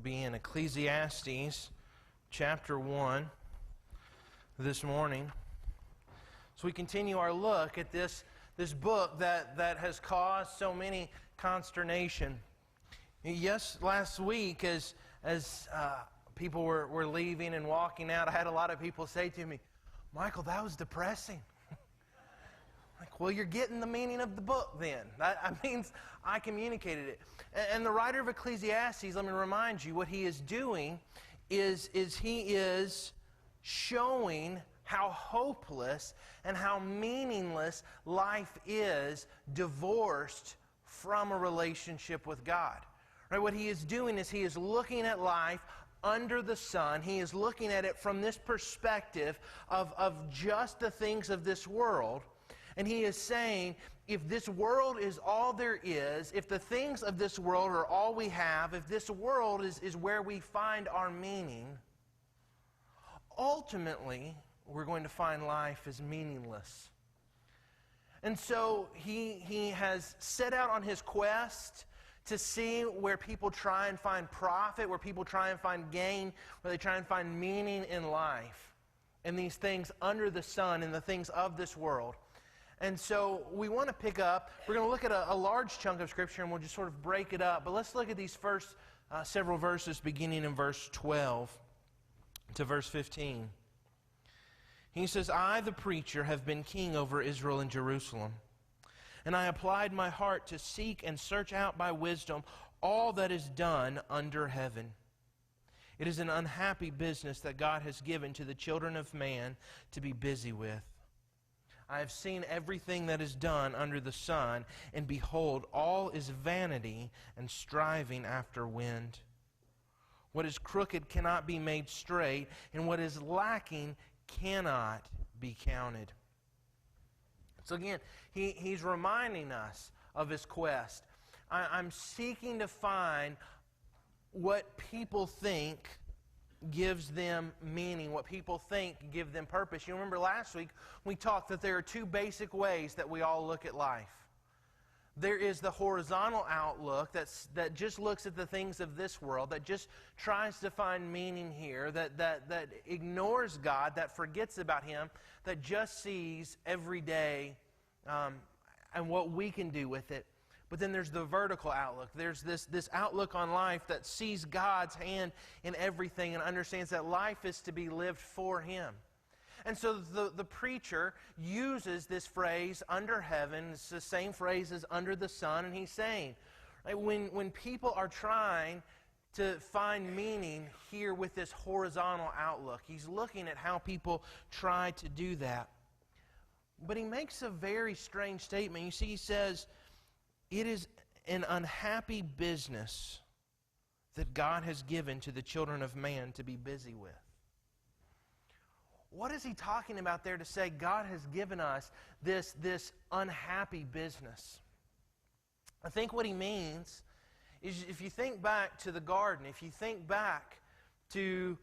be in Ecclesiastes chapter 1 this morning. So we continue our look at this book that has caused so many consternation. Yes, last week as people were leaving and walking out, I had a lot of people say to me, "Michael, that was depressing." Like, well, you're getting the meaning of the book then. That means I communicated it. And the writer of Ecclesiastes, let me remind you, what he is doing is he is showing how hopeless and how meaningless life is divorced from a relationship with God. Right? What he is doing is he is looking at life under the sun. He is looking at it from this perspective of just the things of this world. And he is saying, if this world is all there is, if the things of this world are all we have, if this world is where we find our meaning, ultimately, we're going to find life as meaningless. And so he has set out on his quest to see where people try and find profit, where people try and find gain, where they try and find meaning in life, and these things under the sun and the things of this world. And so we want to pick up, we're going to look at a large chunk of Scripture and we'll just sort of break it up. But let's look at these first several verses beginning in verse 12 to verse 15. He says, "I, the preacher, have been king over Israel and Jerusalem. And I applied my heart to seek and search out by wisdom all that is done under heaven. It is an unhappy business that God has given to the children of man to be busy with. I have seen everything that is done under the sun, and behold, all is vanity and striving after wind. What is crooked cannot be made straight, and what is lacking cannot be counted." So again, he's reminding us of his quest. I'm seeking to find what people think gives them meaning, what people think give them purpose. You remember last week we talked that there are two basic ways that we all look at life. There is the horizontal outlook that just looks at the things of this world, that just tries to find meaning here, that ignores God, that forgets about Him, that just sees every day and what we can do with it. But then there's the vertical outlook. There's this outlook on life that sees God's hand in everything and understands that life is to be lived for Him. And so the preacher uses this phrase, under heaven. It's the same phrase as under the sun. And he's saying, right, when people are trying to find meaning here with this horizontal outlook, he's looking at how people try to do that. But he makes a very strange statement. You see, he says, it is an unhappy business that God has given to the children of man to be busy with. What is he talking about there to say God has given us this unhappy business? I think what he means is, if you think back to the garden, if you think back to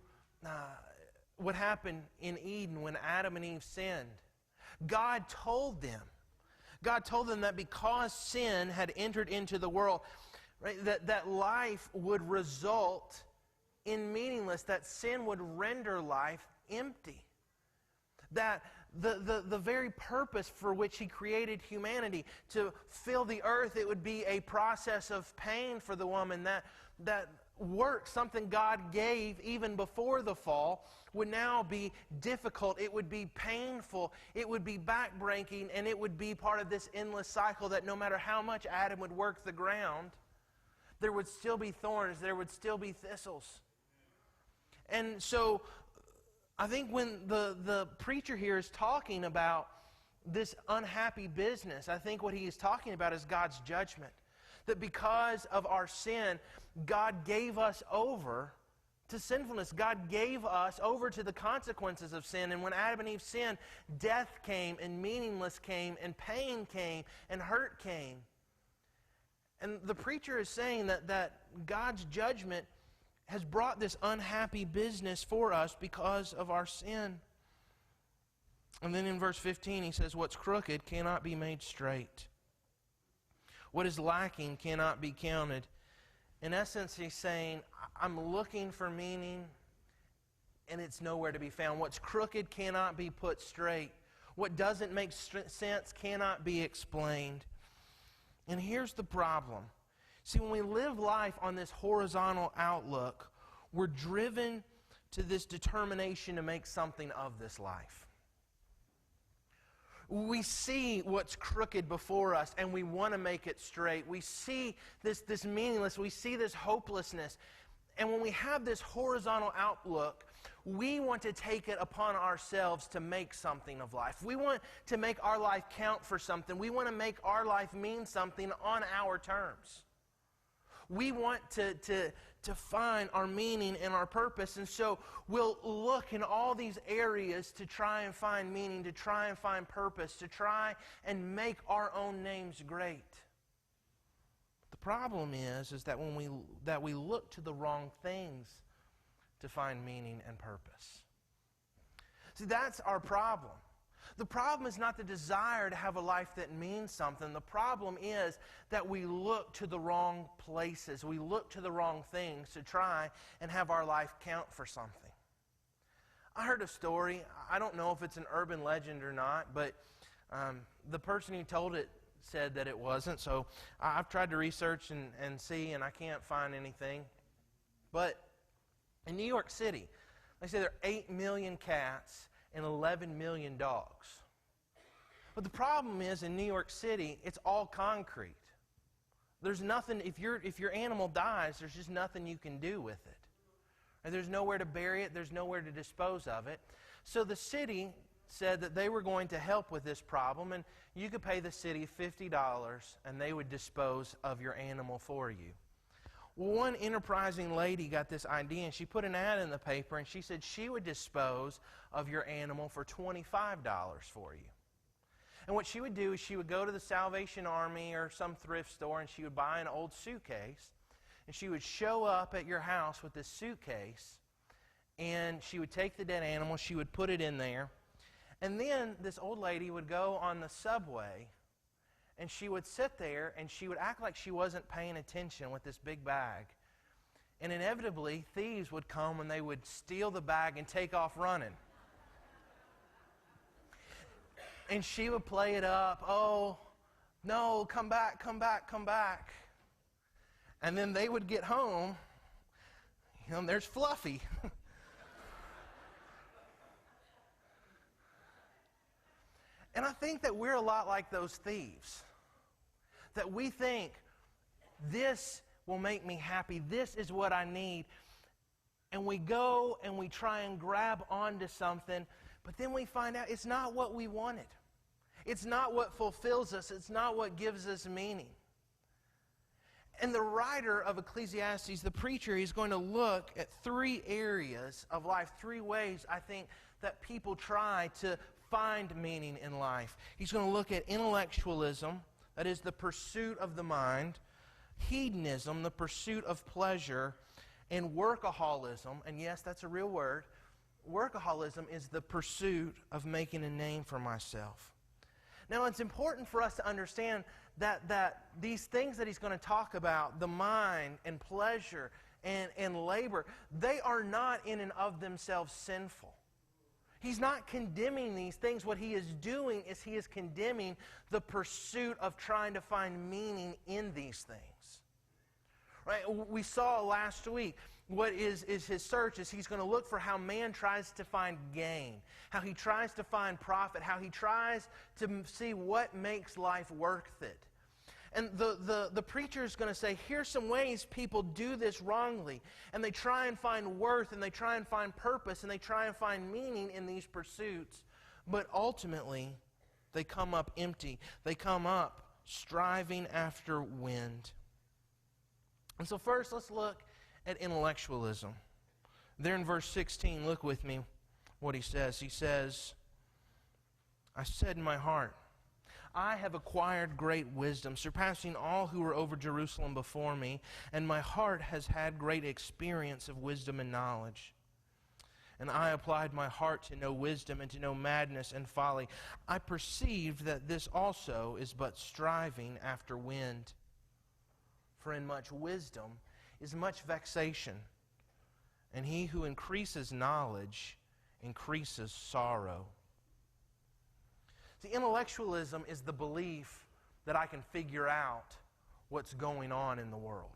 what happened in Eden when Adam and Eve sinned, God told them that because sin had entered into the world, right, that life would result in meaningless, that sin would render life empty. That the very purpose for which He created humanity, to fill the earth, it would be a process of pain for the woman. That work, something God gave even before the fall, would now be difficult. It would be painful. It would be backbreaking, and it would be part of this endless cycle that no matter how much Adam would work the ground, there would still be thorns, there would still be thistles. And so I think when the preacher here is talking about this unhappy business, I think what he is talking about is God's judgment. That because of our sin, God gave us over to sinfulness. God gave us over to the consequences of sin. And when Adam and Eve sinned, death came, and meaningless came, and pain came, and hurt came. And the preacher is saying that God's judgment has brought this unhappy business for us because of our sin. And then in verse 15 he says, "What's crooked cannot be made straight. What is lacking cannot be counted." In essence, he's saying, I'm looking for meaning, and it's nowhere to be found. What's crooked cannot be put straight. What doesn't make sense cannot be explained. And here's the problem. See, when we live life on this horizontal outlook, we're driven to this determination to make something of this life. We see what's crooked before us, and we want to make it straight. We see this meaningless. We see this hopelessness. And when we have this horizontal outlook, we want to take it upon ourselves to make something of life. We want to make our life count for something. We want to make our life mean something on our terms. We want to find our meaning and our purpose, and so we'll look in all these areas to try and find meaning, to try and find purpose, to try and make our own names great. The problem is that when we look to the wrong things to find meaning and purpose. See, that's our problem. The problem is not the desire to have a life that means something. The problem is that we look to the wrong places. We look to the wrong things to try and have our life count for something. I heard a story. I don't know if it's an urban legend or not, but the person who told it said that it wasn't. So I've tried to research and see, and I can't find anything. But in New York City, they say there are 8 million cats and 11 million dogs. But the problem is, in New York City, it's all concrete. There's nothing, if your animal dies, there's just nothing you can do with it. And there's nowhere to bury it, there's nowhere to dispose of it. So the city said that they were going to help with this problem, and you could pay the city $50 and they would dispose of your animal for you. Well, one enterprising lady got this idea, and she put an ad in the paper, and she said she would dispose of your animal for $25 for you. And what she would do is she would go to the Salvation Army or some thrift store, and she would buy an old suitcase, and she would show up at your house with this suitcase, and she would take the dead animal, she would put it in there, and then this old lady would go on the subway, and she would sit there, and she would act like she wasn't paying attention with this big bag. And inevitably, thieves would come, and they would steal the bag and take off running. And she would play it up. Oh, no, come back, come back, come back. And then they would get home, and there's Fluffy. And I think that we're a lot like those thieves. That we think, this will make me happy, this is what I need. And we go and we try and grab onto something, but then we find out it's not what we wanted. It's not what fulfills us. It's not what gives us meaning. And the writer of Ecclesiastes, the preacher, he's going to look at 3 areas of life, 3 ways, I think, that people try to find meaning in life. He's going to look at intellectualism, that is the pursuit of the mind, hedonism, the pursuit of pleasure, and workaholism, and yes, that's a real word. Workaholism is the pursuit of making a name for myself. Now, it's important for us to understand that these things that he's going to talk about, the mind and pleasure and labor, they are not in and of themselves sinful. He's not condemning these things. What he is doing is he is condemning the pursuit of trying to find meaning in these things. Right? We saw last week what is his search is he's going to look for how man tries to find gain, how he tries to find profit, how he tries to see what makes life worth it. And the preacher is going to say, here's some ways people do this wrongly. And they try and find worth, and they try and find purpose, and they try and find meaning in these pursuits. But ultimately, they come up empty. They come up striving after wind. And so first, let's look at intellectualism. There in verse 16, look with me what he says. He says, I said in my heart, I have acquired great wisdom, surpassing all who were over Jerusalem before me, and my heart has had great experience of wisdom and knowledge. And I applied my heart to know wisdom and to know madness and folly. I perceived that this also is but striving after wind. For in much wisdom is much vexation, and he who increases knowledge increases sorrow. See, intellectualism is the belief that I can figure out what's going on in the world.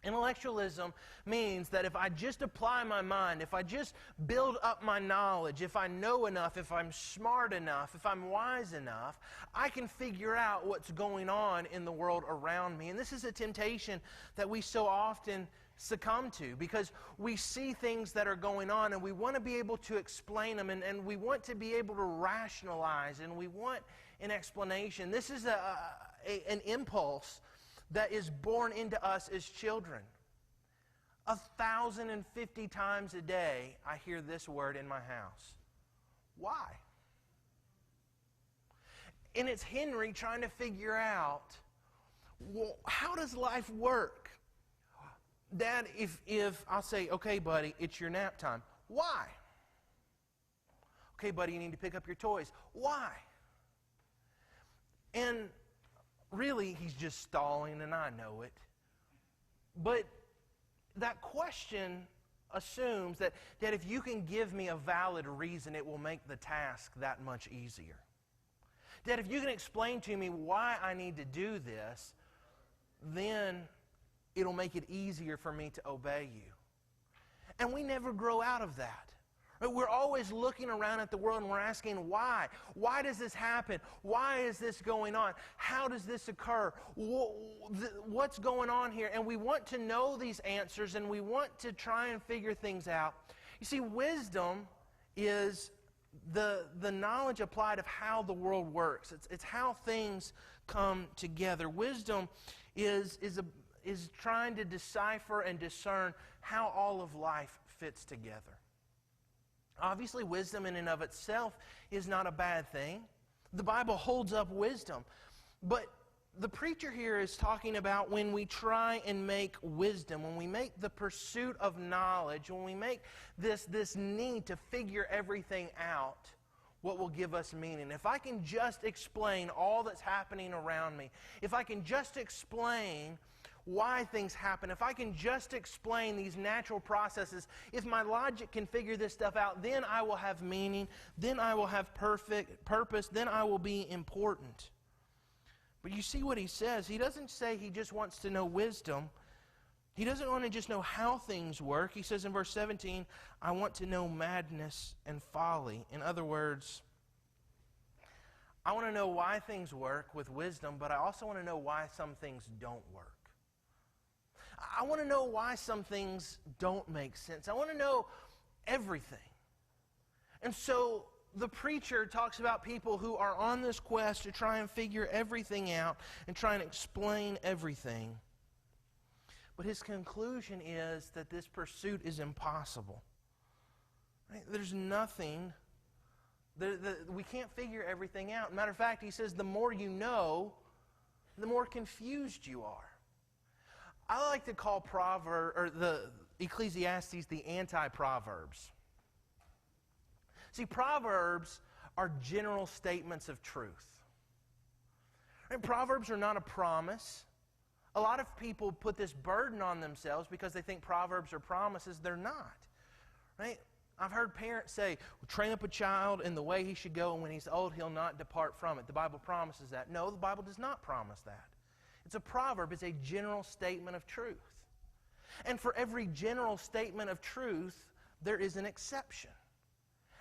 Intellectualism means that if I just apply my mind, if I just build up my knowledge, if I know enough, if I'm smart enough, if I'm wise enough, I can figure out what's going on in the world around me. And this is a temptation that we so often succumb to, because we see things that are going on and we want to be able to explain them, and we want to be able to rationalize, and we want an explanation. This is an impulse that is born into us as children. 1,050 times a day, I hear this word in my house. Why? And it's Henry trying to figure out, well, how does life work? Dad, if I'll say, okay, buddy, it's your nap time. Why? Okay, buddy, you need to pick up your toys. Why? And really, he's just stalling, and I know it. But that question assumes that if you can give me a valid reason, it will make the task that much easier. That if you can explain to me why I need to do this, then it'll make it easier for me to obey you. And we never grow out of that. We're always looking around at the world and we're asking why. Why does this happen? Why is this going on? How does this occur? What's going on here? And we want to know these answers, and we want to try and figure things out. You see, wisdom is the knowledge applied of how the world works. It's how things come together. Wisdom is trying to decipher and discern how all of life fits together. Obviously, wisdom in and of itself is not a bad thing. The Bible holds up wisdom. But the preacher here is talking about when we try and make wisdom, when we make the pursuit of knowledge, when we make this need to figure everything out, what will give us meaning. If I can just explain all that's happening around me, if I can just explain why things happen, if I can just explain these natural processes, if my logic can figure this stuff out, then I will have meaning, then I will have perfect purpose, then I will be important. But you see what he says. He doesn't say he just wants to know wisdom. He doesn't want to just know how things work. He says in verse 17, I want to know madness and folly. In other words, I want to know why things work with wisdom, but I also want to know why some things don't work. I want to know why some things don't make sense. I want to know everything. And so the preacher talks about people who are on this quest to try and figure everything out and try and explain everything. But his conclusion is that this pursuit is impossible. Right? There's nothing. We can't figure everything out. Matter of fact, he says the more you know, the more confused you are. I like to call the Ecclesiastes the anti-Proverbs. See, Proverbs are general statements of truth. And Proverbs are not a promise. A lot of people put this burden on themselves because they think Proverbs are promises. They're not. Right? I've heard parents say, train up a child in the way he should go, and when he's old, he'll not depart from it. The Bible promises that. No, the Bible does not promise that. It's a proverb. It's a general statement of truth. And for every general statement of truth, there is an exception.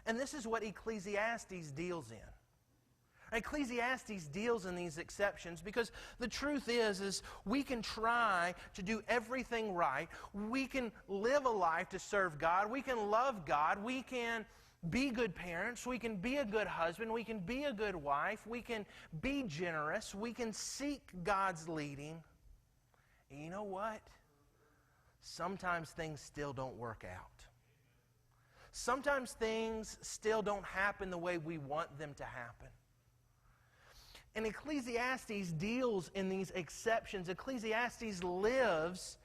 And this is what Ecclesiastes deals in. Ecclesiastes deals in these exceptions because the truth is we can try to do everything right. We can live a life to serve God. We can love God. We can be good parents. We can be a good husband. We can be a good wife. We can be generous. We can seek God's leading. And you know what? Sometimes things still don't work out. Sometimes things still don't happen the way we want them to happen. And Ecclesiastes deals in these exceptions. Ecclesiastes lives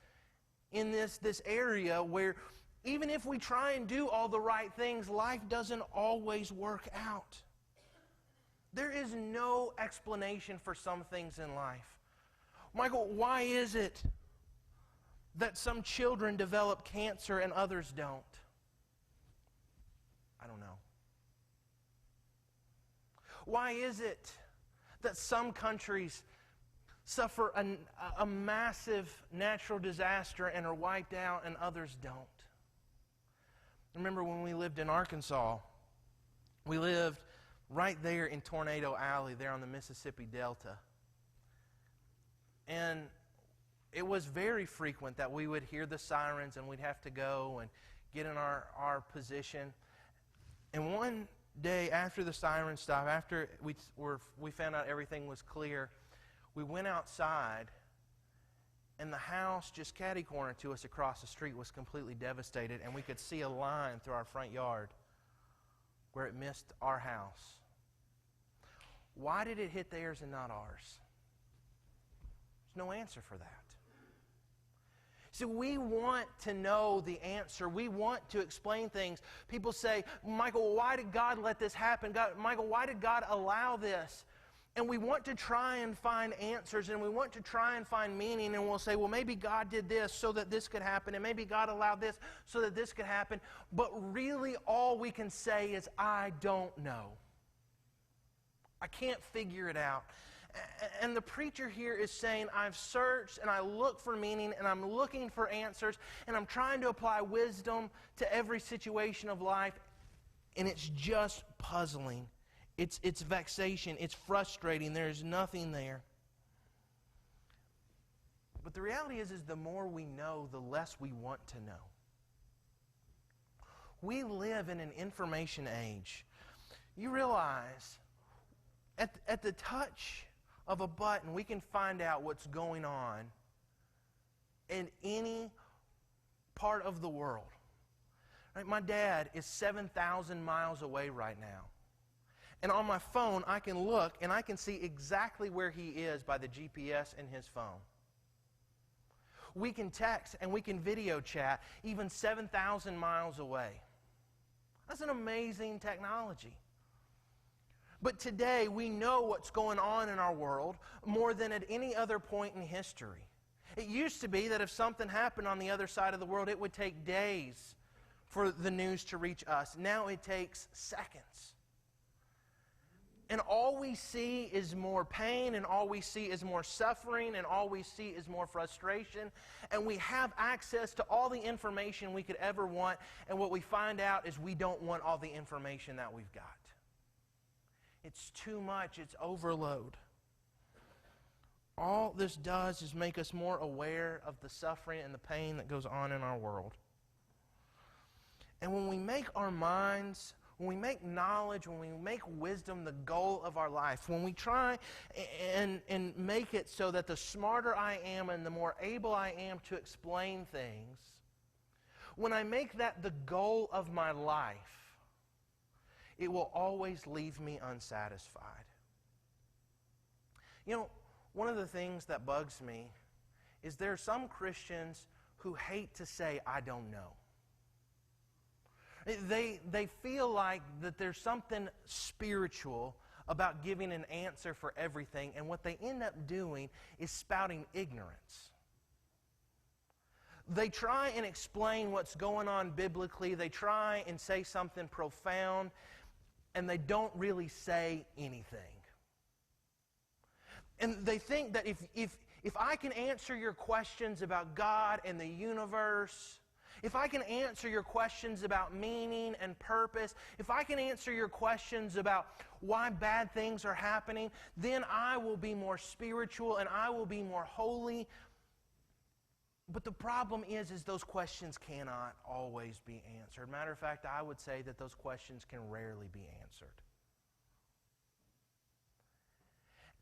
in this area where even if we try and do all the right things, life doesn't always work out. There is no explanation for some things in life. Michael, why is it that some children develop cancer and others don't? I don't know. Why is it that some countries suffer a massive natural disaster and are wiped out and others don't? Remember when we lived in Arkansas, we lived right there in Tornado Alley there on the Mississippi Delta. And it was very frequent that we would hear the sirens and we'd have to go and get in our position. And one day after the siren stopped, after we found out everything was clear, we went outside and the house just catty-corner to us across the street was completely devastated, and we could see a line through our front yard where it missed our house. Why did it hit theirs and not ours? There's no answer for that. So we want to know the answer. We want to explain things. People say, Michael, why did God let this happen? Michael, why did God allow this? And we want to try and find answers, and we want to try and find meaning, and we'll say, well, maybe God did this so that this could happen, and maybe God allowed this so that this could happen. But really all we can say is, I don't know. I can't figure it out. And the preacher here is saying, I've searched and I look for meaning and I'm looking for answers and I'm trying to apply wisdom to every situation of life, and it's just puzzling. It's vexation. It's frustrating. There's nothing there. But the reality is the more we know, the less we want to know. We live in an information age. You realize at the touch of a button, we can find out what's going on in any part of the world. Right? My dad is 7,000 miles away right now. And on my phone, I can look and I can see exactly where he is by the GPS in his phone. We can text and we can video chat even 7,000 miles away. That's an amazing technology. But today, we know what's going on in our world more than at any other point in history. It used to be that if something happened on the other side of the world, it would take days for the news to reach us. Now it takes seconds. And all we see is more pain, and all we see is more suffering, and all we see is more frustration. And we have access to all the information we could ever want, and what we find out is we don't want all the information that we've got. It's too much. It's overload. All this does is make us more aware of the suffering and the pain that goes on in our world. And when we make our minds, when we make knowledge, when we make wisdom the goal of our life, when we try and make it so that the smarter I am and the more able I am to explain things, when I make that the goal of my life, it will always leave me unsatisfied. You know, one of the things that bugs me is there are some Christians who hate to say, I don't know. They feel like that there's something spiritual about giving an answer for everything, and what they end up doing is spouting ignorance. They try and explain what's going on biblically. They try and say something profound, and they don't really say anything. And they think that if I can answer your questions about God and the universe, if I can answer your questions about meaning and purpose, if I can answer your questions about why bad things are happening, then I will be more spiritual and I will be more holy. But the problem is those questions cannot always be answered. Matter of fact, I would say that those questions can rarely be answered.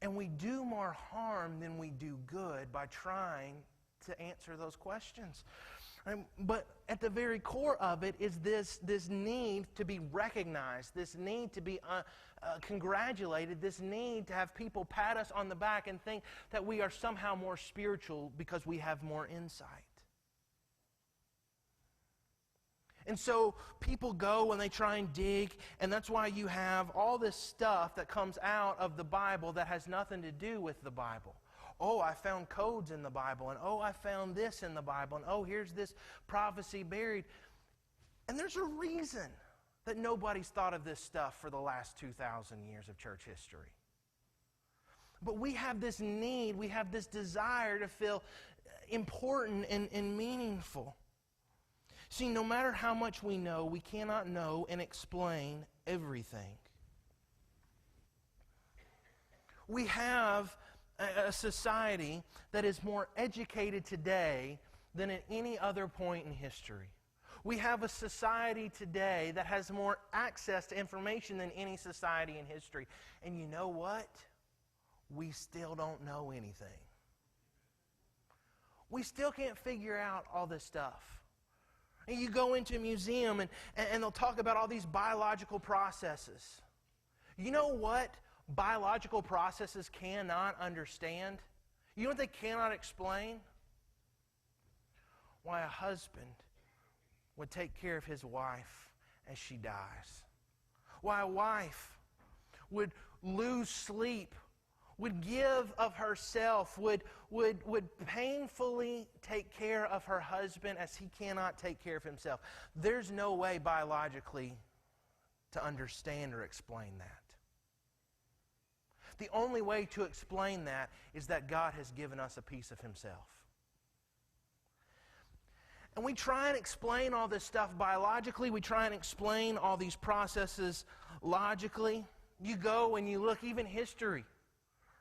And we do more harm than we do good by trying to answer those questions. But at the very core of it is this need to be recognized, this need to be congratulated, this need to have people pat us on the back and think that we are somehow more spiritual because we have more insight. And so people go and they try and dig, and that's why you have all this stuff that comes out of the Bible that has nothing to do with the Bible. oh, I found codes in the Bible, and oh, I found this in the Bible, and oh, here's this prophecy buried. And there's a reason that nobody's thought of this stuff for the last 2,000 years of church history. But we have this need, we have this desire to feel important and meaningful. See, no matter how much we know, we cannot know and explain everything. We have a society that is more educated today than at any other point in history. We have a society today that has more access to information than any society in history. And you know what? We still don't know anything. We still can't figure out all this stuff. And you go into a museum and they'll talk about all these biological processes. You know what biological processes cannot understand? You know what they cannot explain? Why a husband would take care of his wife as she dies. Why a wife would lose sleep, would give of herself, would painfully take care of her husband as he cannot take care of himself. There's no way biologically to understand or explain that. The only way to explain that is that God has given us a piece of Himself. And we try and explain all this stuff biologically. We try and explain all these processes logically. You go and you look, even history.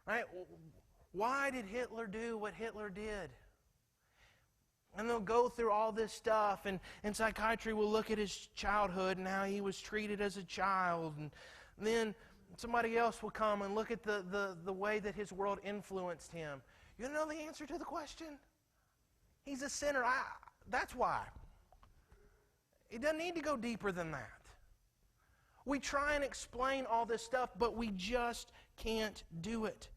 Right? Why did Hitler do what Hitler did? And they'll go through all this stuff, and psychiatry will look at his childhood and how he was treated as a child. And then somebody else will come and look at the way that his world influenced him. You know the answer to the question? He's a sinner. That's why. It doesn't need to go deeper than that. We try and explain all this stuff, but we just can't do it.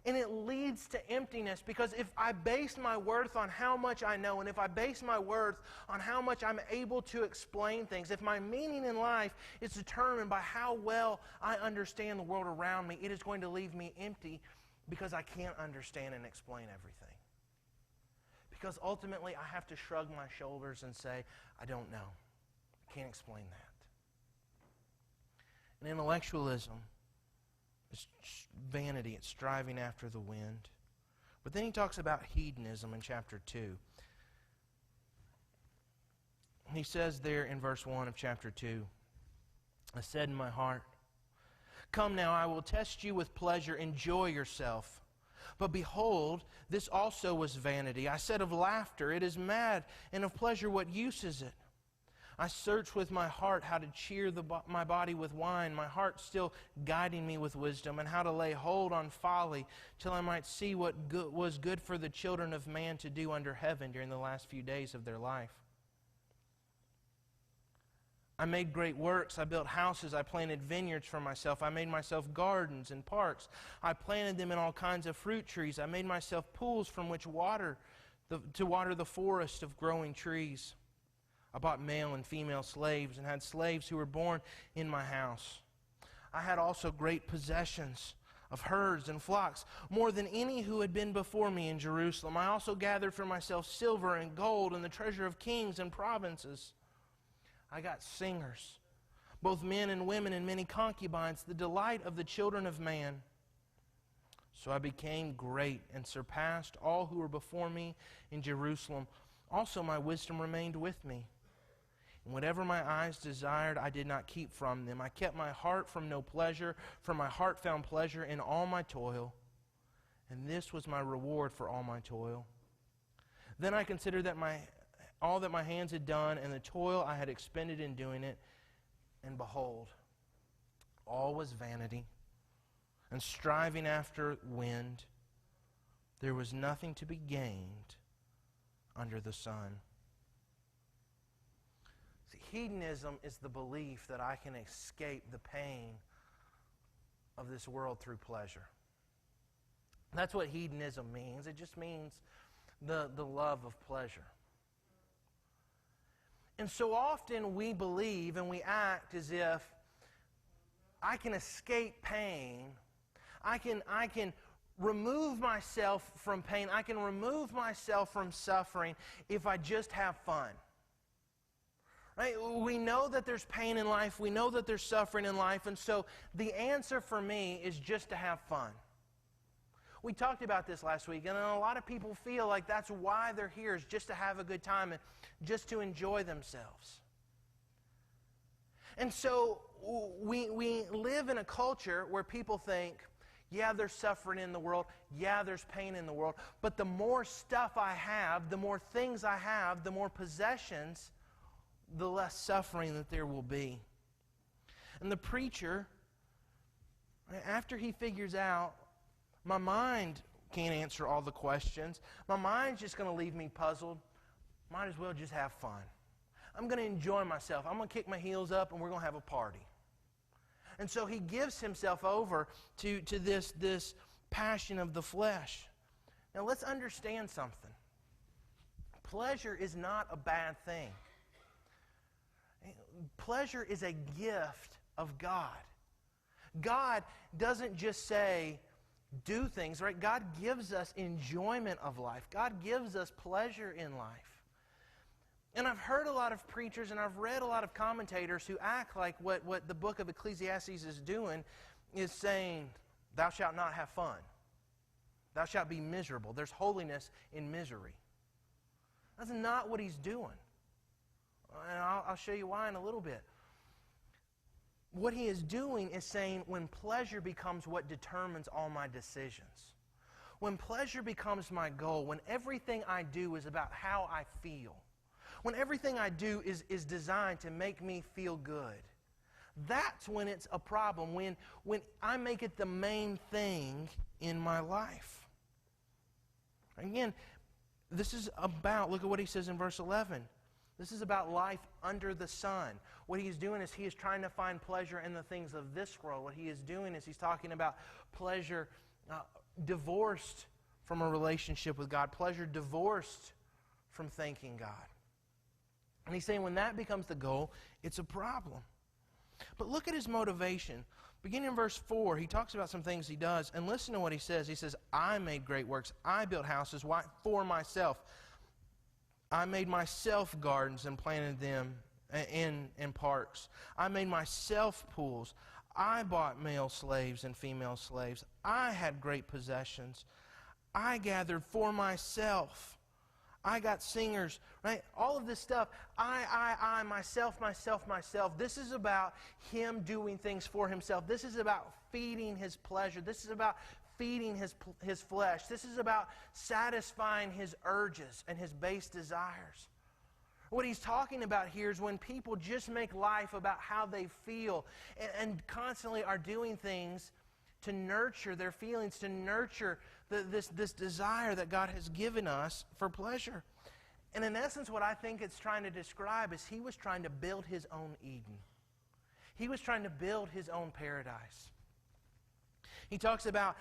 And it leads to emptiness, because if I base my worth on how much I know, and if I base my worth on how much I'm able to explain things, if my meaning in life is determined by how well I understand the world around me, it is going to leave me empty, because I can't understand and explain everything. Because ultimately I have to shrug my shoulders and say, I don't know. I can't explain that. And intellectualism is vanity. It's striving after the wind. But then he talks about hedonism in chapter 2. He says there in verse 1 of chapter 2, I said in my heart, come now, I will test you with pleasure, enjoy yourself. But behold, this also was vanity. I said of laughter, it is mad, and of pleasure, what use is it? I searched with my heart how to cheer my body with wine, my heart still guiding me with wisdom, and how to lay hold on folly, till I might see what was good for the children of man to do under heaven during the last few days of their life. I made great works. I built houses. I planted vineyards for myself. I made myself gardens and parks. I planted them in all kinds of fruit trees. I made myself pools from which to water the forest of growing trees. I bought male and female slaves and had slaves who were born in my house. I had also great possessions of herds and flocks, more than any who had been before me in Jerusalem. I also gathered for myself silver and gold and the treasure of kings and provinces. I got singers, both men and women, and many concubines, the delight of the children of man. So I became great and surpassed all who were before me in Jerusalem. Also my wisdom remained with me. And whatever my eyes desired, I did not keep from them. I kept my heart from no pleasure, for my heart found pleasure in all my toil. And this was my reward for all my toil. Then I considered that all that my hands had done, and the toil I had expended in doing it, and behold, all was vanity and striving after wind. There was nothing to be gained under the sun. See, hedonism is the belief that I can escape the pain of this world through pleasure. That's what hedonism means. It just means the love of pleasure. And so often we believe and we act as if I can escape pain. I can remove myself from pain. I can remove myself from suffering if I just have fun. Right? We know that there's pain in life. We know that there's suffering in life. And so the answer for me is just to have fun. We talked about this last week, and a lot of people feel like that's why they're here, is just to have a good time and just to enjoy themselves. And so we live in a culture where people think, yeah, there's suffering in the world. Yeah, there's pain in the world. But the more stuff I have, the more things I have, the more possessions, the less suffering that there will be. And the preacher, after he figures out, my mind can't answer all the questions. My mind's just going to leave me puzzled. Might as well just have fun. I'm going to enjoy myself. I'm going to kick my heels up and we're going to have a party. And so he gives himself over to this passion of the flesh. Now let's understand something. Pleasure is not a bad thing. Pleasure is a gift of God. God doesn't just say, do things, right? God gives us enjoyment of life. God gives us pleasure in life. And I've heard a lot of preachers and I've read a lot of commentators who act like what the book of Ecclesiastes is doing is saying, thou shalt not have fun. Thou shalt be miserable. There's holiness in misery. That's not what he's doing. And I'll show you why in a little bit. What he is doing is saying when pleasure becomes what determines all my decisions, when pleasure becomes my goal, when everything I do is about how I feel, when everything I do is designed to make me feel good, that's when it's a problem, when I make it the main thing in my life. Again, this is about, look at what he says in verse 11. This is about life under the sun. What he's doing is he is trying to find pleasure in the things of this world. What he is doing is he's talking about pleasure divorced from a relationship with God, pleasure divorced from thanking God. And he's saying when that becomes the goal, it's a problem. But look at his motivation. Beginning in verse 4, he talks about some things he does, and listen to what he says. He says, I made great works. I built houses for myself. I made myself gardens and planted them in parks. I made myself pools. I bought male slaves and female slaves. I had great possessions. I gathered for myself. I got singers, right? All of this stuff. I, myself. This is about him doing things for himself. This is about feeding his pleasure. This is about feeding his flesh. This is about satisfying his urges and his base desires. What he's talking about here is when people just make life about how they feel and constantly are doing things to nurture their feelings, to nurture this desire that God has given us for pleasure. And in essence, what I think it's trying to describe is he was trying to build his own Eden. He was trying to build his own paradise. He talks about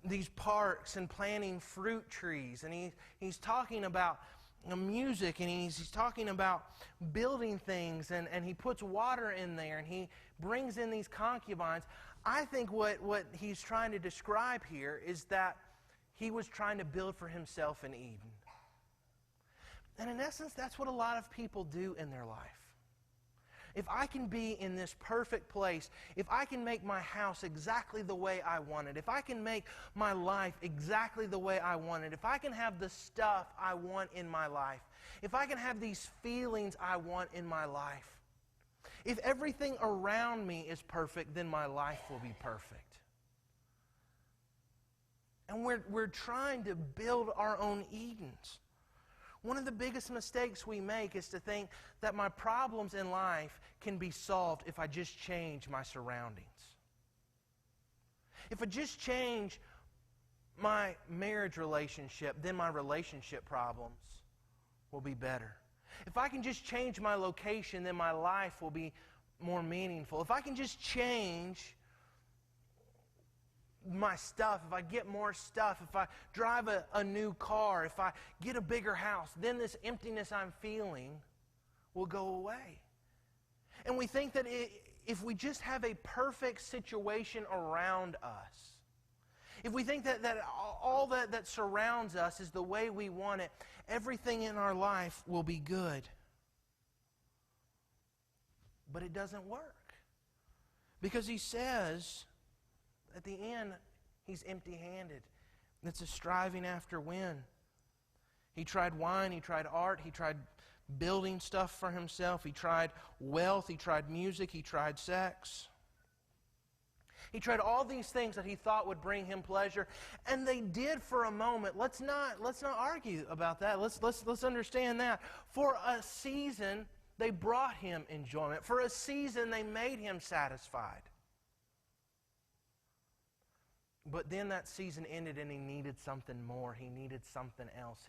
these parks and planting fruit trees, and he's talking about music, and he's talking about building things, and he puts water in there, and he brings in these concubines. I think what he's trying to describe here is that he was trying to build for himself an Eden. And in essence, that's what a lot of people do in their life. If I can be in this perfect place, if I can make my house exactly the way I want it, if I can make my life exactly the way I want it, if I can have the stuff I want in my life, if I can have these feelings I want in my life, if everything around me is perfect, then my life will be perfect. And we're trying to build our own Edens. One of the biggest mistakes we make is to think that my problems in life can be solved if I just change my surroundings. If I just change my marriage relationship, then my relationship problems will be better. If I can just change my location, then my life will be more meaningful. If I can just change my stuff, if I get more stuff, if I drive a new car, if I get a bigger house, then this emptiness I'm feeling will go away. And we think that if we just have a perfect situation around us, if we think that all that surrounds us is the way we want it, everything in our life will be good. But it doesn't work. Because he says, at the end, he's empty-handed. It's a striving after wind. He tried wine, he tried art, he tried building stuff for himself, he tried wealth, he tried music, he tried sex. He tried all these things that he thought would bring him pleasure, and they did for a moment. Let's not argue about that. Let's understand that. For a season, they brought him enjoyment. For a season, they made him satisfied. But then that season ended and he needed something more. He needed something else.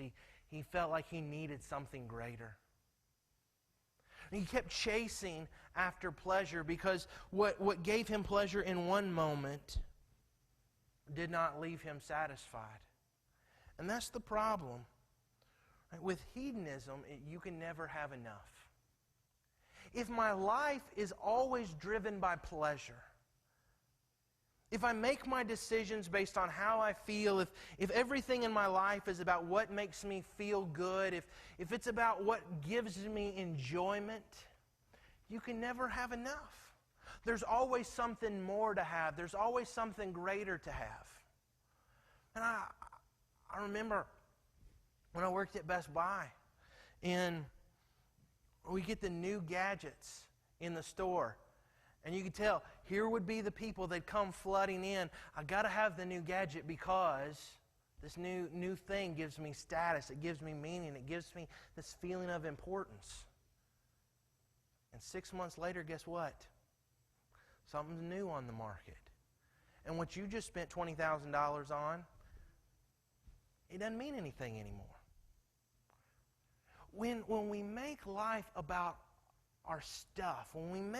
He felt like he needed something greater. And he kept chasing after pleasure because what gave him pleasure in one moment did not leave him satisfied. And that's the problem. With hedonism, you can never have enough. If my life is always driven by pleasure, if I make my decisions based on how I feel, if everything in my life is about what makes me feel good, if it's about what gives me enjoyment, you can never have enough. There's always something more to have. There's always something greater to have. And I remember when I worked at Best Buy, and we get the new gadgets in the store. And you could tell, here would be the people that come flooding in. I got to have the new gadget because this new thing gives me status. It gives me meaning. It gives me this feeling of importance. And 6 months later, guess what? Something's new on the market. And what you just spent $20,000 on, it doesn't mean anything anymore. When we make life about our stuff, when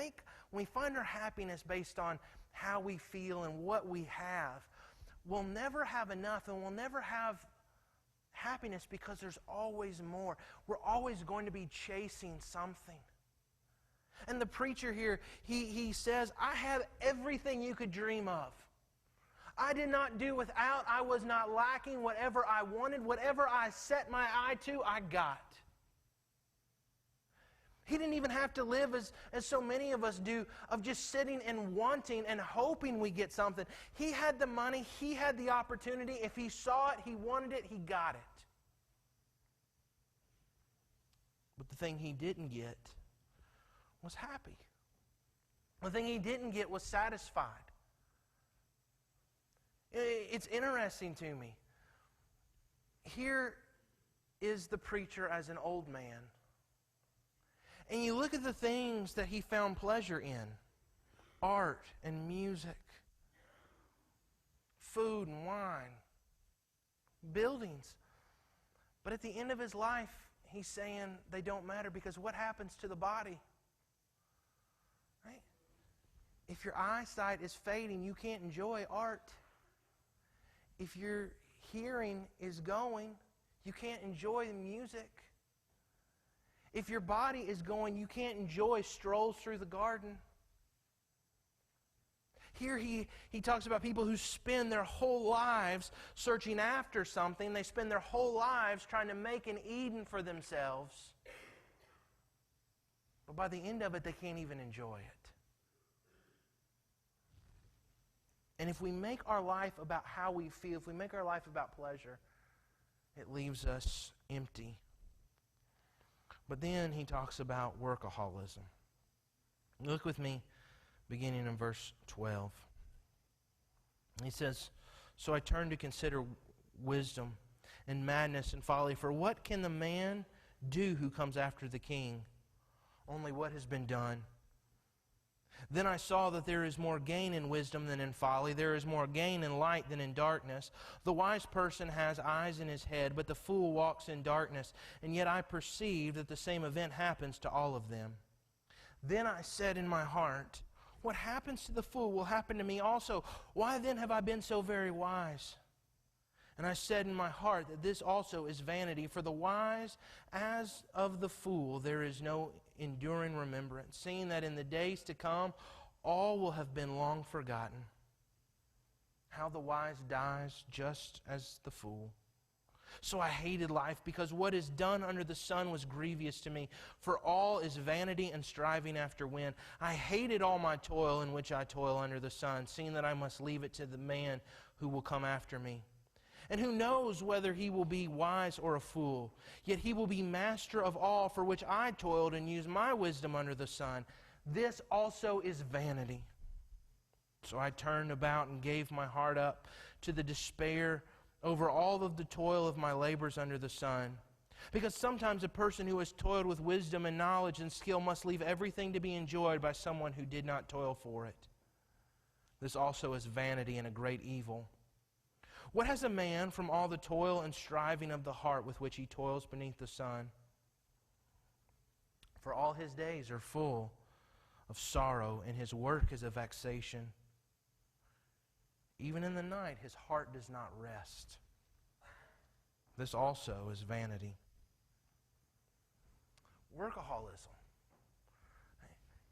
we find our happiness based on how we feel and what we have, we'll never have enough, and we'll never have happiness because there's always more. We're always going to be chasing something. And the preacher here, he says, I have everything you could dream of. I did not do without. I was not lacking. Whatever I wanted, whatever I set my eye to, I got. He didn't even have to live as so many of us do, of just sitting and wanting and hoping we get something. He had the money. He had the opportunity. If he saw it, he wanted it, he got it. But the thing he didn't get was happy. The thing he didn't get was satisfied. It's interesting to me. Here is the preacher as an old man. And you look at the things that he found pleasure in. Art and music. Food and wine. Buildings. But at the end of his life, he's saying they don't matter because what happens to the body? Right? If your eyesight is fading, you can't enjoy art. If your hearing is going, you can't enjoy the music. If your body is going, you can't enjoy strolls through the garden. Here he talks about people who spend their whole lives searching after something. They spend their whole lives trying to make an Eden for themselves. But by the end of it, they can't even enjoy it. And if we make our life about how we feel, if we make our life about pleasure, it leaves us empty. But then he talks about workaholism. Look with me, beginning in verse 12. He says, So I turned to consider wisdom and madness and folly. For what can the man do who comes after the king? Only what has been done. Then I saw that there is more gain in wisdom than in folly. There is more gain in light than in darkness. The wise person has eyes in his head, but the fool walks in darkness. And yet I perceive that the same event happens to all of them. Then I said in my heart, what happens to the fool will happen to me also. Why then have I been so very wise? And I said in my heart that this also is vanity. For the wise as of the fool there is no enduring remembrance, seeing that in the days to come all will have been long forgotten. How the wise dies just as the fool. So I hated life, because what is done under the sun was grievous to me. For all is vanity and striving after wind. I hated all my toil in which I toil under the sun, seeing that I must leave it to the man who will come after me. And who knows whether he will be wise or a fool? Yet he will be master of all for which I toiled and used my wisdom under the sun. This also is vanity. So I turned about and gave my heart up to the despair over all of the toil of my labors under the sun. Because sometimes a person who has toiled with wisdom and knowledge and skill must leave everything to be enjoyed by someone who did not toil for it. This also is vanity and a great evil. What has a man from all the toil and striving of the heart with which he toils beneath the sun? For all his days are full of sorrow, and his work is a vexation. Even in the night his heart does not rest. This also is vanity. Workaholism.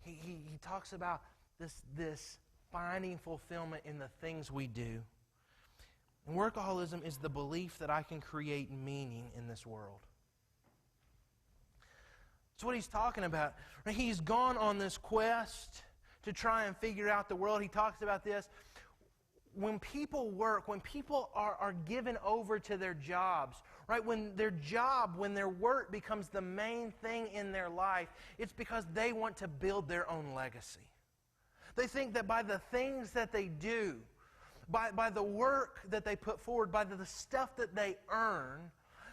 He talks about this finding fulfillment in the things we do. And workaholism is the belief that I can create meaning in this world. That's what he's talking about. He's gone on this quest to try and figure out the world. He talks about this. When people work, when people are given over to their jobs, right? When their work becomes the main thing in their life, it's because they want to build their own legacy. They think that by the things that they do, by the work that they put forward, by the stuff that they earn,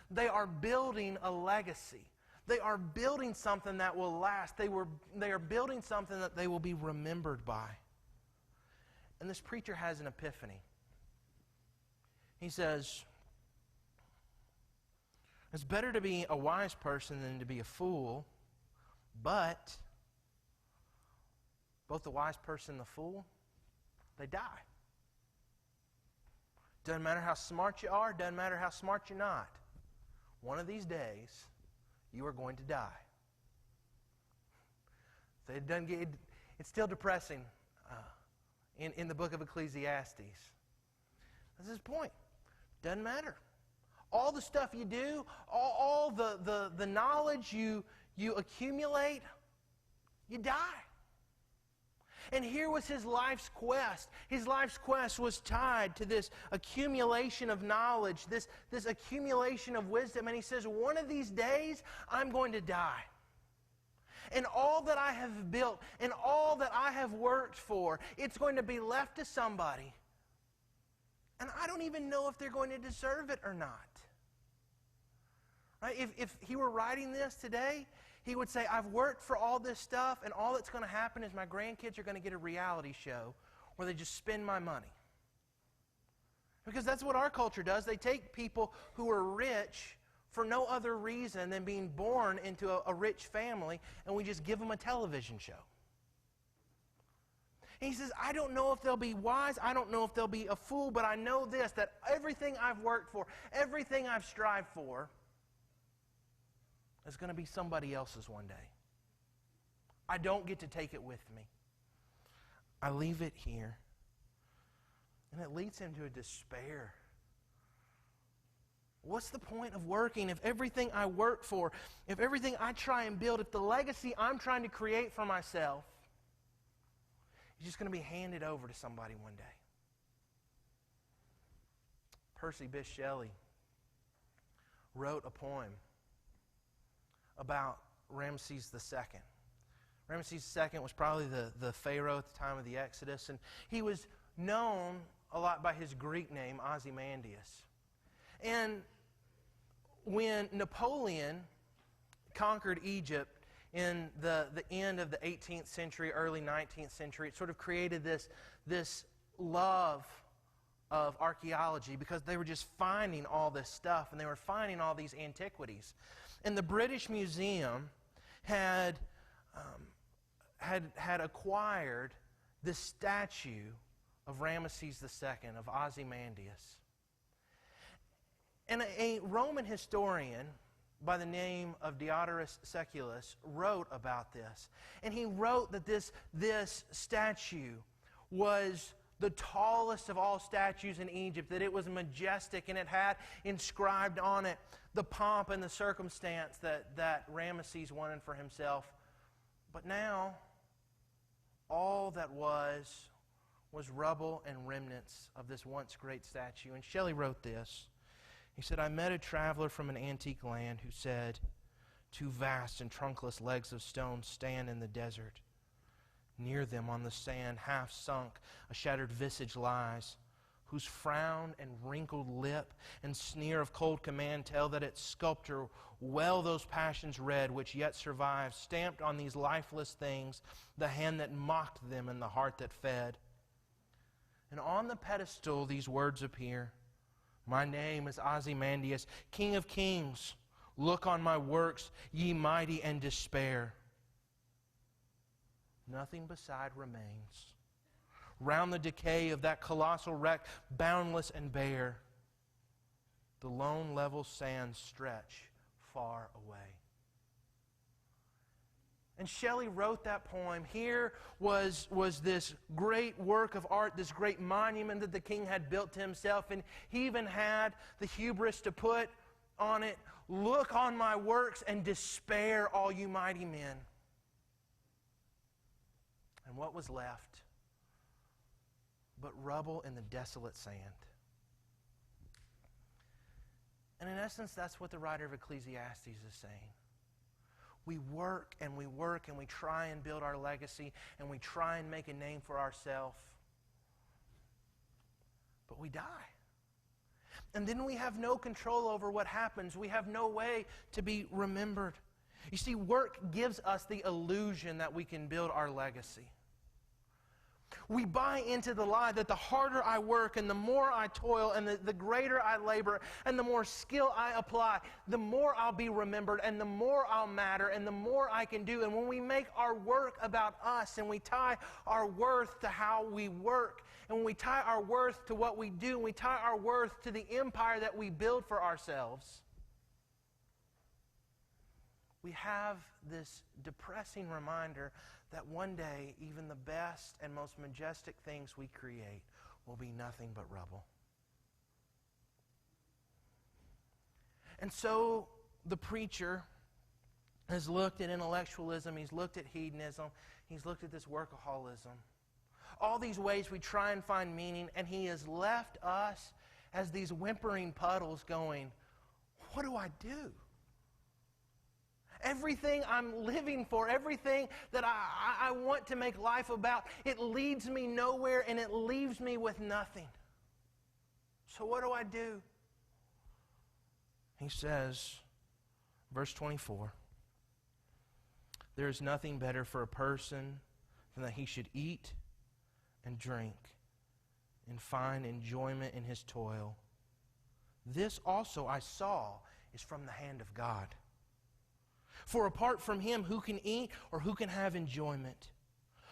they are building a legacy. They are building something that will last. They are building something that they will be remembered by. And this preacher has an epiphany. He says, it's better to be a wise person than to be a fool, but both the wise person and the fool, they die. Doesn't matter how smart you are, doesn't matter how smart you're not. One of these days, you are going to die. So it's still depressing in the book of Ecclesiastes. That's his point. Doesn't matter. All the stuff you do, all the knowledge you accumulate, you die. And here was his life's quest. His life's quest was tied to this accumulation of knowledge, this accumulation of wisdom. And he says, one of these days, I'm going to die. And all that I have built and all that I have worked for, it's going to be left to somebody. And I don't even know if they're going to deserve it or not. Right? If he were writing this today, he would say, I've worked for all this stuff, and all that's going to happen is my grandkids are going to get a reality show where they just spend my money. Because that's what our culture does. They take people who are rich for no other reason than being born into a rich family, and we just give them a television show. And he says, I don't know if they'll be wise, I don't know if they'll be a fool, but I know this, that everything I've worked for, everything I've strived for, is going to be somebody else's one day. I don't get to take it with me. I leave it here. And it leads him to a despair. What's the point of working if everything I work for, if everything I try and build, if the legacy I'm trying to create for myself is just going to be handed over to somebody one day? Percy Bysshe Shelley wrote a poem about Ramses II. Ramses II was probably the pharaoh at the time of the Exodus, and he was known a lot by his Greek name, Ozymandias. And when Napoleon conquered Egypt in the end of the 18th century, early 19th century, it sort of created this love of archaeology because they were just finding all this stuff, and they were finding all these antiquities. And the British Museum had acquired this statue of Ramses II, of Ozymandias. And a Roman historian by the name of Diodorus Siculus wrote about this. And he wrote that this statue was the tallest of all statues in Egypt, that it was majestic and it had inscribed on it the pomp and the circumstance that Ramesses wanted for himself. But now, all that was rubble and remnants of this once great statue. And Shelley wrote this. He said, I met a traveler from an antique land who said, 2 vast and trunkless legs of stone stand in the desert. Near them on the sand, half sunk, a shattered visage lies, whose frown and wrinkled lip and sneer of cold command tell that its sculptor well those passions read which yet survive, stamped on these lifeless things, the hand that mocked them and the heart that fed. And on the pedestal these words appear, my name is Ozymandias, King of Kings. Look on my works, ye mighty, and despair. Nothing beside remains. Round the decay of that colossal wreck, boundless and bare, the lone level sands stretch far away. And Shelley wrote that poem. Here was this great work of art, this great monument that the king had built to himself, and he even had the hubris to put on it, look on my works and despair, all you mighty men. And what was left but rubble in the desolate sand? And in essence, that's what the writer of Ecclesiastes is saying. We work and we work and we try and build our legacy and we try and make a name for ourselves. But we die. And then we have no control over what happens. We have no way to be remembered. You see, work gives us the illusion that we can build our legacy. We buy into the lie that the harder I work and the more I toil and the greater I labor and the more skill I apply, the more I'll be remembered and the more I'll matter and the more I can do. And when we make our work about us and we tie our worth to how we work, and when we tie our worth to what we do, and we tie our worth to the empire that we build for ourselves, we have this depressing reminder that one day even the best and most majestic things we create will be nothing but rubble. And so the preacher has looked at intellectualism, he's looked at hedonism, he's looked at this workaholism. All these ways we try and find meaning, and he has left us as these whimpering puddles going, what do I do? Everything I'm living for, everything that I want to make life about, it leads me nowhere and it leaves me with nothing. So what do I do? He says, verse 24, there is nothing better for a person than that he should eat and drink and find enjoyment in his toil. This also I saw is from the hand of God. For apart from him, who can eat or who can have enjoyment?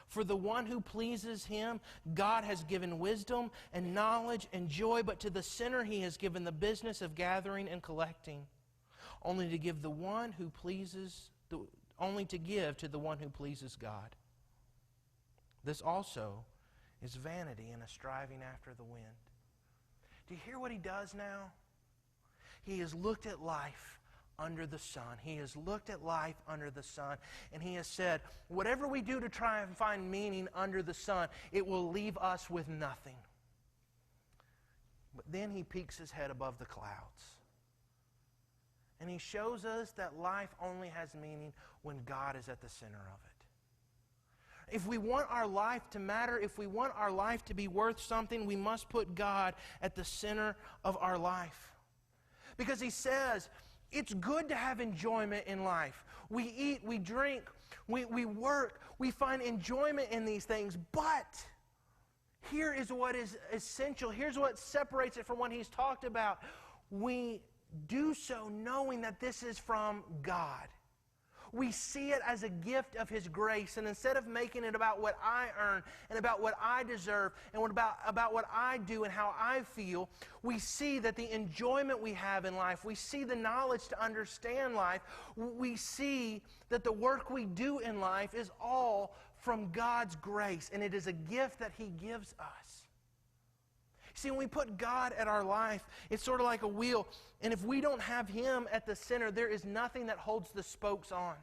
For the one who pleases him, God has given wisdom and knowledge and joy, but to the sinner he has given the business of gathering and collecting, only to give to the one who pleases God. This also is vanity and a striving after the wind. Do you hear what he does now? He has looked at life under the sun. He has looked at life under the sun, and he has said, whatever we do to try and find meaning under the sun, it will leave us with nothing. But then he peeks his head above the clouds, and he shows us that life only has meaning when God is at the center of it. If we want our life to matter, if we want our life to be worth something, we must put God at the center of our life. Because he says, it's good to have enjoyment in life. We eat, we drink, we work, we find enjoyment in these things. But here is what is essential. Here's what separates it from what he's talked about. We do so knowing that this is from God. We see it as a gift of his grace, and instead of making it about what I earn and about what I deserve and about what I do and how I feel, we see that the enjoyment we have in life, we see the knowledge to understand life, we see that the work we do in life is all from God's grace, and it is a gift that he gives us. See, when we put God at our life, it's sort of like a wheel. And if we don't have Him at the center, there is nothing that holds the spokes on.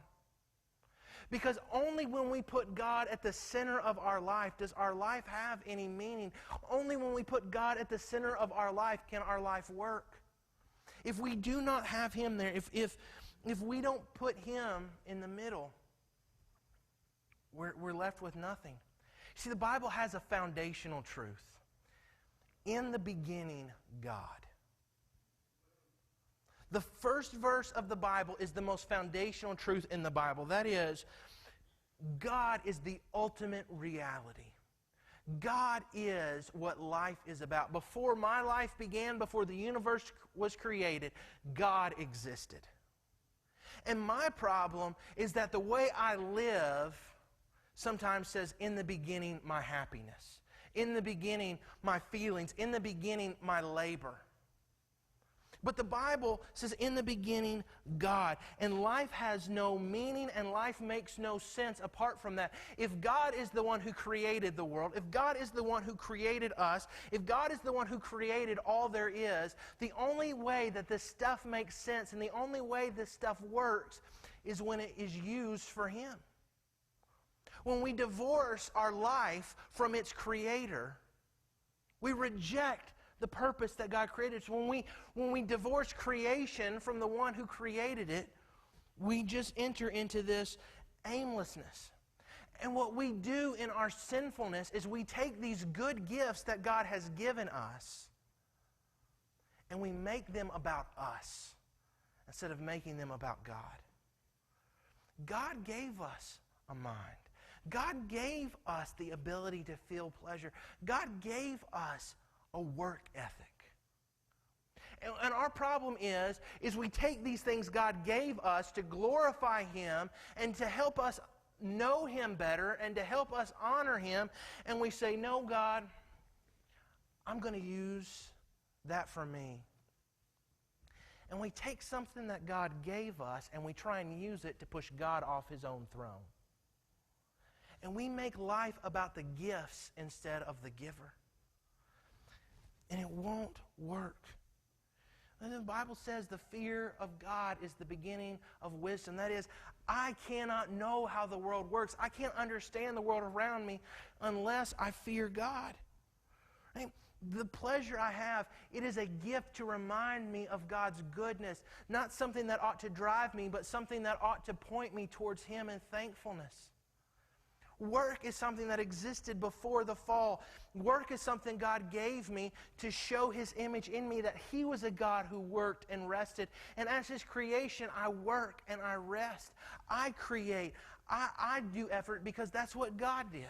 Because only when we put God at the center of our life does our life have any meaning. Only when we put God at the center of our life can our life work. If we do not have Him there, if we don't put Him in the middle, we're left with nothing. See, the Bible has a foundational truth. In the beginning, God. The first verse of the Bible is the most foundational truth in the Bible. That is, God is the ultimate reality. God is what life is about. Before my life began, before the universe was created, God existed. And my problem is that the way I live sometimes says, in the beginning, my happiness. In the beginning, my feelings. In the beginning, my labor. But the Bible says, in the beginning, God. And life has no meaning and life makes no sense apart from that. If God is the one who created the world, if God is the one who created us, if God is the one who created all there is, the only way that this stuff makes sense and the only way this stuff works is when it is used for Him. When we divorce our life from its creator, we reject the purpose that God created. So when we divorce creation from the one who created it, we just enter into this aimlessness. And what we do in our sinfulness is we take these good gifts that God has given us and we make them about us instead of making them about God. God gave us a mind. God gave us the ability to feel pleasure. God gave us a work ethic. And our problem is we take these things God gave us to glorify Him and to help us know Him better and to help us honor Him, and we say, no, God, I'm going to use that for me. And we take something that God gave us and we try and use it to push God off His own throne. And we make life about the gifts instead of the giver. And it won't work. And the Bible says the fear of God is the beginning of wisdom. That is, I cannot know how the world works. I can't understand the world around me unless I fear God. Right? The pleasure I have, it is a gift to remind me of God's goodness. Not something that ought to drive me, but something that ought to point me towards Him in thankfulness. Work is something that existed before the fall. Work is something God gave me to show His image in me, that He was a God who worked and rested. And as His creation, I work and I rest. I create. I do effort because that's what God did.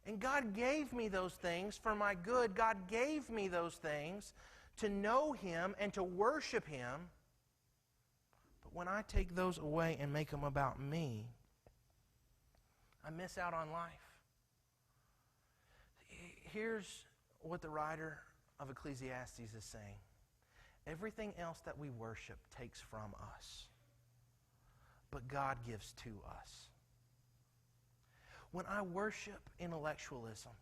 And God gave me those things for my good. God gave me those things to know Him and to worship Him. But when I take those away and make them about me, I miss out on life. Here's what the writer of Ecclesiastes is saying. Everything else that we worship takes from us, but God gives to us. When I worship intellectualism,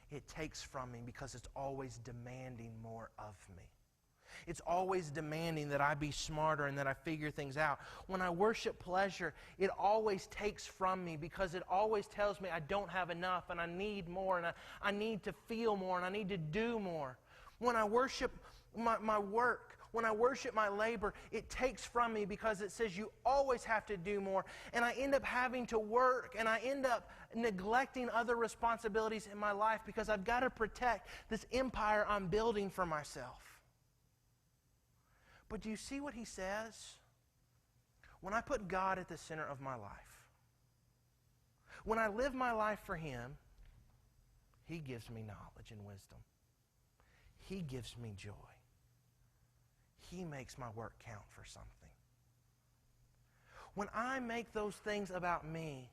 it takes from me because it's always demanding more of me. It's always demanding that I be smarter and that I figure things out. When I worship pleasure, it always takes from me because it always tells me I don't have enough and I need more and I need to feel more and I need to do more. When I worship my work, when I worship my labor, it takes from me because it says you always have to do more. And I end up having to work and I end up neglecting other responsibilities in my life because I've got to protect this empire I'm building for myself. But do you see what he says? When I put God at the center of my life, when I live my life for Him, He gives me knowledge and wisdom. He gives me joy. He makes my work count for something. When I make those things about me,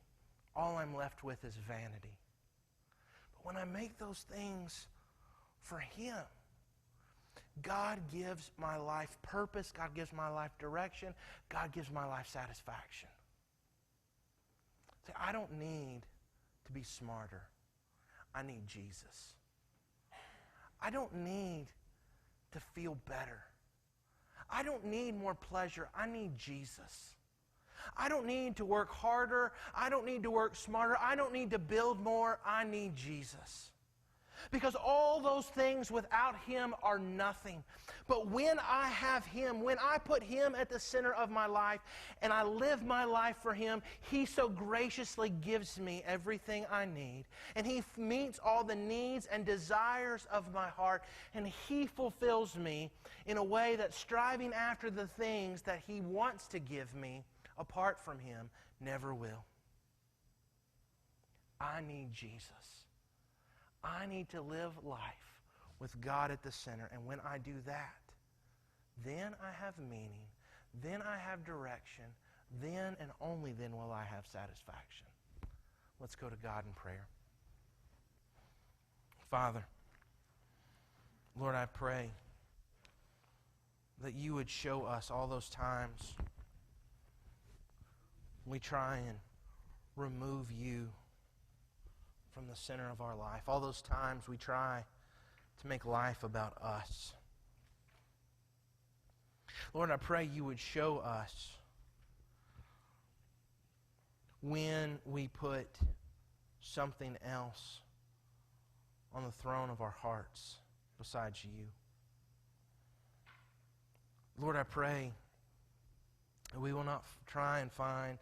all I'm left with is vanity. But when I make those things for Him, God gives my life purpose. God gives my life direction. God gives my life satisfaction. See, I don't need to be smarter. I need Jesus. I don't need to feel better. I don't need more pleasure. I need Jesus. I don't need to work harder. I don't need to work smarter. I don't need to build more. I need Jesus. Because all those things without Him are nothing. But when I have Him, when I put Him at the center of my life and I live my life for Him, He so graciously gives me everything I need. And He meets all the needs and desires of my heart. And He fulfills me in a way that striving after the things that He wants to give me apart from Him never will. I need Jesus. I need to live life with God at the center. And when I do that, then I have meaning. Then I have direction. Then and only then will I have satisfaction. Let's go to God in prayer. Father, Lord, I pray that you would show us all those times we try and remove you from the center of our life. All those times we try to make life about us. Lord, I pray you would show us when we put something else on the throne of our hearts besides you. Lord, I pray that we will not try and find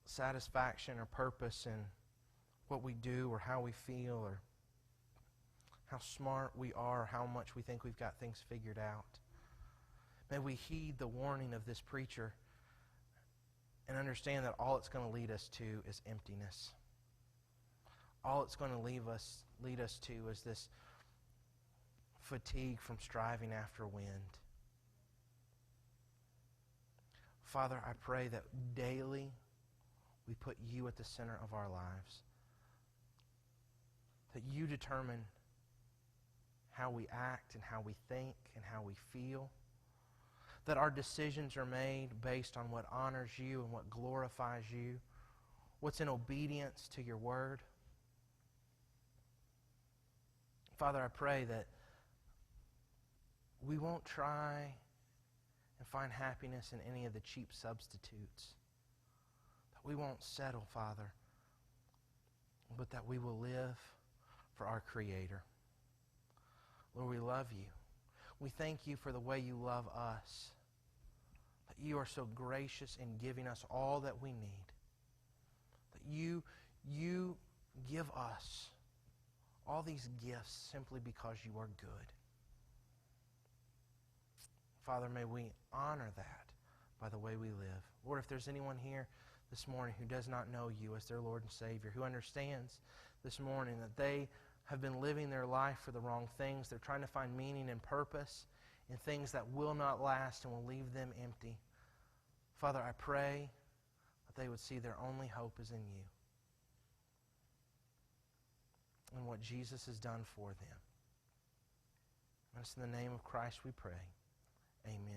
satisfaction or purpose in what we do or how we feel or how smart we are or how much we think we've got things figured out. May we heed the warning of this preacher and understand that all it's going to lead us to is emptiness. All it's going to lead us to is this fatigue from striving after wind. Father, I pray that daily we put you at the center of our lives. That you determine how we act and how we think and how we feel. That our decisions are made based on what honors you and what glorifies you. What's in obedience to your word. Father, I pray that we won't try and find happiness in any of the cheap substitutes. That we won't settle, Father, but that we will live for our Creator. Lord, we love you. We thank you for the way you love us. That you are so gracious in giving us all that we need. That you give us all these gifts simply because you are good. Father, may we honor that by the way we live. Lord, if there's anyone here this morning who does not know you as their Lord and Savior, who understands this morning that they have been living their life for the wrong things, they're trying to find meaning and purpose in things that will not last and will leave them empty. Father, I pray that they would see their only hope is in you and what Jesus has done for them. And it's in the name of Christ we pray. Amen.